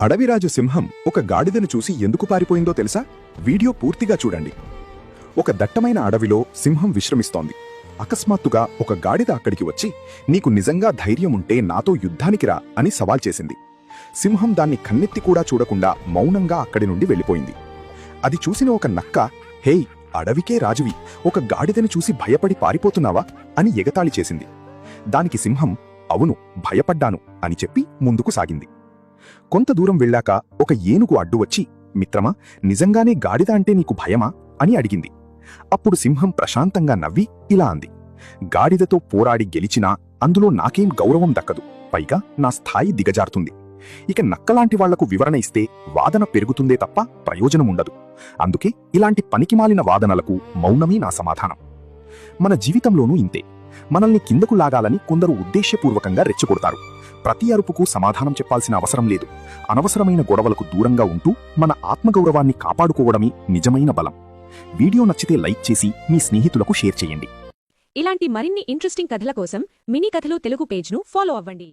అడవిరాజు సింహం ఒక గాడిదను చూసి ఎందుకు పారిపోయిందో తెలుసా? వీడియో పూర్తిగా చూడండి. ఒక దట్టమైన అడవిలో సింహం విశ్రమిస్తోంది. అకస్మాత్తుగా ఒక గాడిద అక్కడికి వచ్చి, నీకు నిజంగా ధైర్యముంటే నాతో యుద్ధానికి రా అని సవాల్ చేసింది. సింహం దాన్ని కన్నెత్తి కూడా చూడకుండా మౌనంగా అక్కడి నుండి వెళ్ళిపోయింది. అది చూసిన ఒక నక్క, హేయ్, అడవికే రాజువి, ఒక గాడిదని చూసి భయపడి పారిపోతున్నావా అని ఎగతాళి చేసింది. దానికి సింహం, అవును, భయపడ్డాను అని చెప్పి ముందుకు సాగింది. కొంత దూరం వెళ్ళాక ఒక ఏనుగు అడ్డు వచ్చి, మిత్రమా, నిజంగానే గాడిద అంటే నీకు భయమా అని అడిగింది. అప్పుడు సింహం ప్రశాంతంగా నవ్వి ఇలా అంది, గాడిదతో పోరాడి గెలిచినా అందులో నాకేం గౌరవం దక్కదు, పైగా నా స్థాయి దిగజారుతుంది. ఇక నక్కలాంటి వాళ్లకు వివరణ ఇస్తే వాదన పెరుగుతుందే తప్ప ప్రయోజనముండదు. అందుకే ఇలాంటి పనికిమాలిన వాదనలకు మౌనమే నా సమాధానం. మన జీవితంలోనూ ఇంతే. మనల్ని కిందకు లాగాలని కొందరు ఉద్దేశ్యపూర్వకంగా రెచ్చగొడతారు. ప్రతి అరుపుకు సమాధానం చెప్పాల్సిన అవసరం లేదు. అనవసరమైన గొడవలకు దూరంగా ఉంటూ మన ఆత్మగౌరవాన్ని కాపాడుకోవడమే నిజమైన బలం. వీడియో నచ్చితే లైక్ చేసి మీ స్నేహితులకు షేర్ చేయండి. ఇలాంటి మరిన్ని ఇంట్రెస్టింగ్ కథల కోసం మినీ కథలు తెలుగు పేజ్ను ఫాలో అవ్వండి.